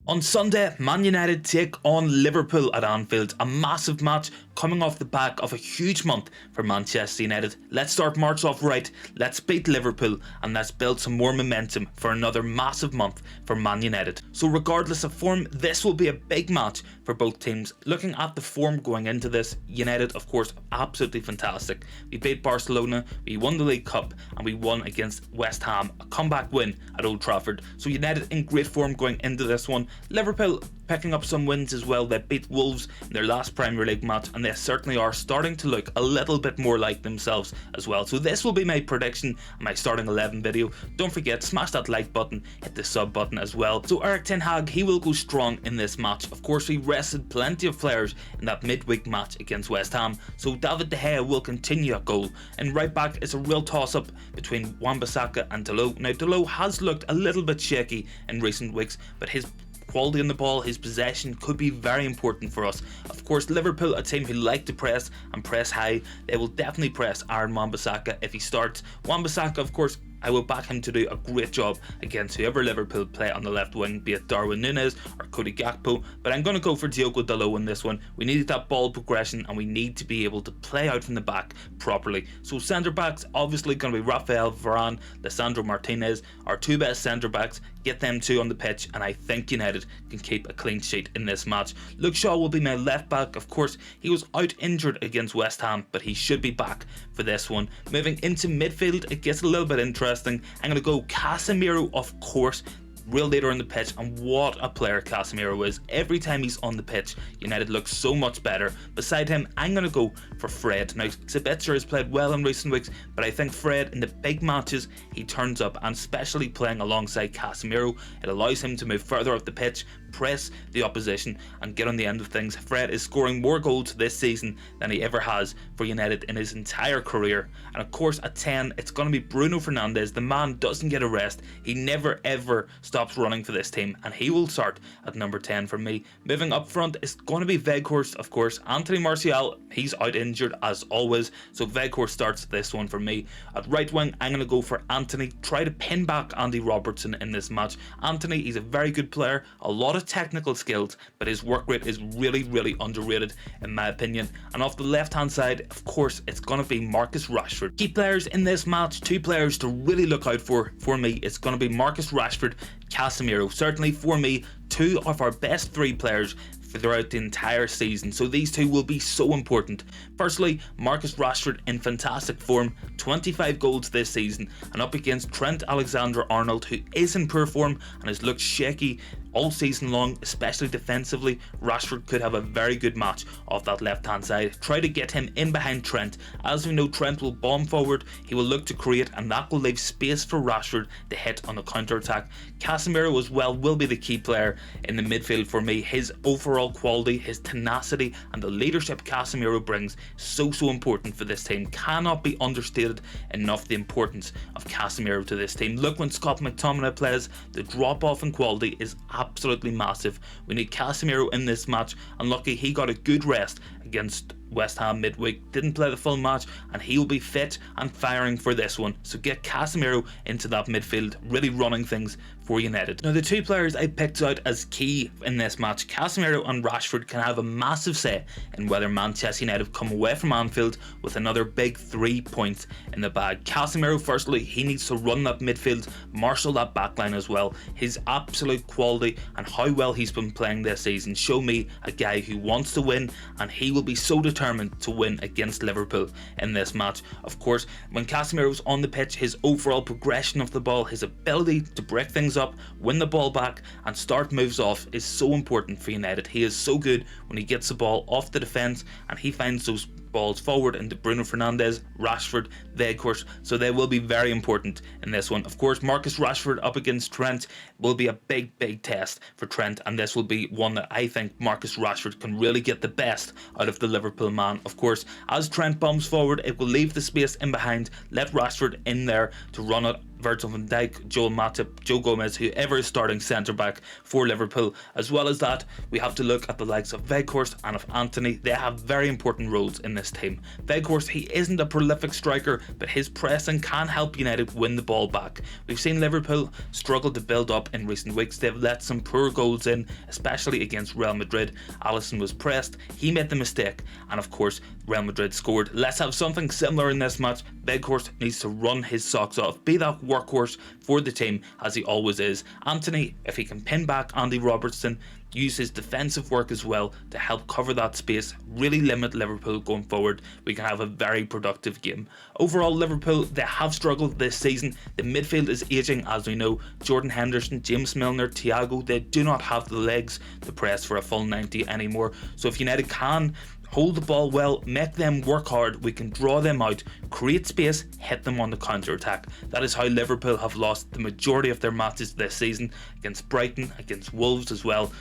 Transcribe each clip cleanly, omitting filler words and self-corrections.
On Sunday, Man United take on Liverpool at Anfield, a massive match coming off the back of a huge month for Manchester United. Let's start March off right, let's beat Liverpool and let's build some more momentum for another massive month for Man United. So regardless of form, this will be a big match for both teams. Looking at the form going into this, United of course absolutely fantastic. We beat Barcelona, we won the League Cup and we won against West Ham, a comeback win at Old Trafford. So United in great form going into this one. Liverpool picking up some wins as well. They beat Wolves in their last Premier League match and they certainly are starting to look a little bit more like themselves as well. So this will be my prediction and my starting 11 video. Don't forget, smash that like button, hit the sub button as well. So Ten Hag, he will go strong in this match. Of course, he rested plenty of players in that midweek match against West Ham. So David De Gea will continue at goal. And right back, it's a real toss-up between Wan-Bissaka and Dalot. Now, Dalot has looked a little bit shaky in recent weeks, but his quality on the ball, his possession could be very important for us. Of course, Liverpool, a team who like to press and press high, they will definitely press Wan-Bissaka if he starts. Wan-Bissaka, of course, I will back him to do a great job against whoever Liverpool play on the left wing, be it Darwin Núñez or Cody Gakpo, but I'm going to go for Diogo Dalot in this one. We need that ball progression and we need to be able to play out from the back properly. So centre backs, obviously going to be Rafael Varane, Lisandro Martinez, our two best centre backs. Get them two on the pitch and I think United can keep a clean sheet in this match. Luke Shaw will be my left back. Of course, he was out injured against West Ham, but he should be back for this one. Moving into midfield, it gets a little bit interesting. I'm going to go Casemiro, of course, real leader on the pitch, and what a player Casemiro is. Every time he's on the pitch, United looks so much better. Beside him, I'm going to go for Fred. Now, Sabitzer has played well in recent weeks, but I think Fred, in the big matches, he turns up, and especially playing alongside Casemiro, it allows him to move further up the pitch, press the opposition, and get on the end of things. Fred is scoring more goals this season than he ever has for United in his entire career. And of course, at 10, it's going to be Bruno Fernandes. The man doesn't get a rest. He never ever stops running for this team, and he will start at number 10 for me. Moving up front is going to be Weghorst, of course. Anthony Martial, he's out injured as always, so Weghorst starts this one for me. At right wing, I'm going to go for Anthony. Try to pin back Andy Robertson in this match. Anthony, he's a very good player, a lot of technical skills, but his work rate is really underrated in my opinion. And off the left hand side, of course, it's going to be Marcus Rashford. Key players in this match, two players to really look out for me, it's going to be Marcus Rashford, Casemiro. Certainly for me, two of our best three players throughout the entire season, so these two will be so important. Firstly, Marcus Rashford in fantastic form, 25 goals this season, and up against Trent Alexander Arnold, who is in poor form and has looked shaky all season long, especially defensively. Rashford could have a very good match off that left hand side. Try to get him in behind Trent. As we know, Trent will bomb forward, he will look to create, and that will leave space for Rashford to hit on the counter attack. Casemiro as well will be the key player in the midfield for me. His overall quality, his tenacity, and the leadership Casemiro brings, so important for this team. Cannot be understated enough the importance of Casemiro to this team. Look, when Scott McTominay plays, the drop off in quality is absolutely massive. We need Casemiro in this match, and lucky he got a good rest against West Ham midweek, didn't play the full match, and he'll be fit and firing for this one. So get Casemiro into that midfield, really running things for United. Now, the two players I picked out as key in this match, Casemiro and Rashford, can have a massive say in whether Manchester United come away from Anfield with another big 3 points in the bag. Casemiro, firstly, he needs to run that midfield, marshal that backline as well. His absolute quality and how well he's been playing this season show me a guy who wants to win, and he will be so determined to win against Liverpool in this match. Of course, when Casemiro's on the pitch, his overall progression of the ball, his ability to break things up, win the ball back and start moves off is so important for United. He is so good when he gets the ball off the defence and he finds those balls forward into Bruno Fernandes, Rashford, Weghorst, so they will be very important in this one. Of course, Marcus Rashford up against Trent will be a big test for Trent, and this will be one that I think Marcus Rashford can really get the best out of the Liverpool man. Of course, as Trent bombs forward, it will leave the space in behind, let Rashford in there to run it Virgil van Dijk, Joel Matip, Joe Gomez, whoever is starting centre back for Liverpool. As well as that, we have to look at the likes of Weghorst and of Antony. They have very important roles in this team. Weghorst, he isn't a prolific striker, but his pressing can help United win the ball back. We've seen Liverpool struggle to build up in recent weeks. They've let some poor goals in, especially against Real Madrid. Alisson was pressed, he made the mistake, and of course Real Madrid scored. Let's have something similar in this match. Weghorst needs to run his socks off, be that workhorse for the team as he always is. Antony, if he can pin back Andy Robertson, use his defensive work as well to help cover that space, really limit Liverpool going forward, we can have a very productive game. Overall, Liverpool, they have struggled this season. The midfield is aging, as we know. Jordan Henderson, James Milner, Thiago, they do not have the legs to press for a full 90 anymore. So if United can hold the ball well, make them work hard, we can draw them out, create space, hit them on the counter-attack. That is how Liverpool have lost the majority of their matches this season, against Brighton, against Wolves as well.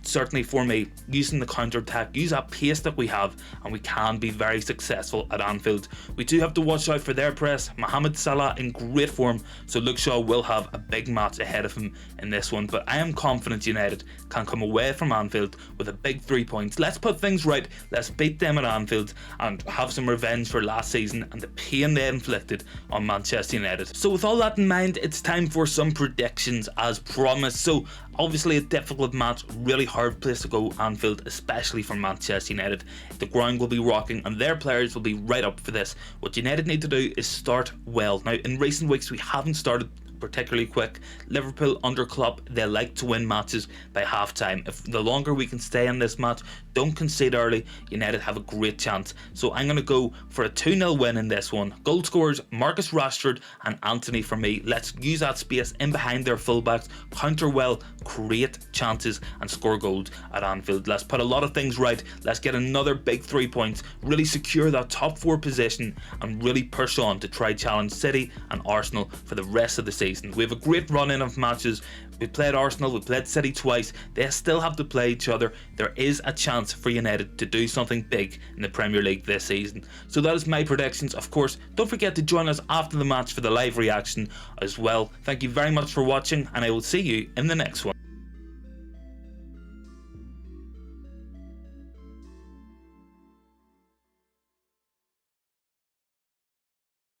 Certainly for me, using the counter-attack, use that pace that we have, and we can be very successful at Anfield. We do have to watch out for their press. Mohamed Salah in great form, so Luke Shaw will have a big match ahead of him in this one, but I am confident United can come away from Anfield with a big 3 points. Let's put things right, let's beat them at Anfield and have some revenge for last season and the pain they inflicted on Manchester United. So with all that in mind, it's time for some predictions as promised. So obviously a difficult match, really hard place to go, Anfield, especially for Manchester United. The ground will be rocking and their players will be right up for this. What United need to do is start well. Now, in recent weeks we haven't started particularly quick. Liverpool under Klopp, they like to win matches by half time. If the longer we can stay in this match, don't concede early, United have a great chance. So I'm going to go for a 2-0 win in this one. Goal scorers Marcus Rashford and Antony for me. Let's use that space in behind their fullbacks, counter well, create chances and score goals at Anfield. Let's put a lot of things right. Let's get another big 3 points, really secure that top 4 position and really push on to try challenge City and Arsenal for the rest of the season. We have a great run in of matches. We played Arsenal, we played City twice. They still have to play each other. There is a chance for United to do something big in the Premier League this season. So that is my predictions. Of course, don't forget to join us after the match for the live reaction as well. Thank you very much for watching, and I will see you in the next one.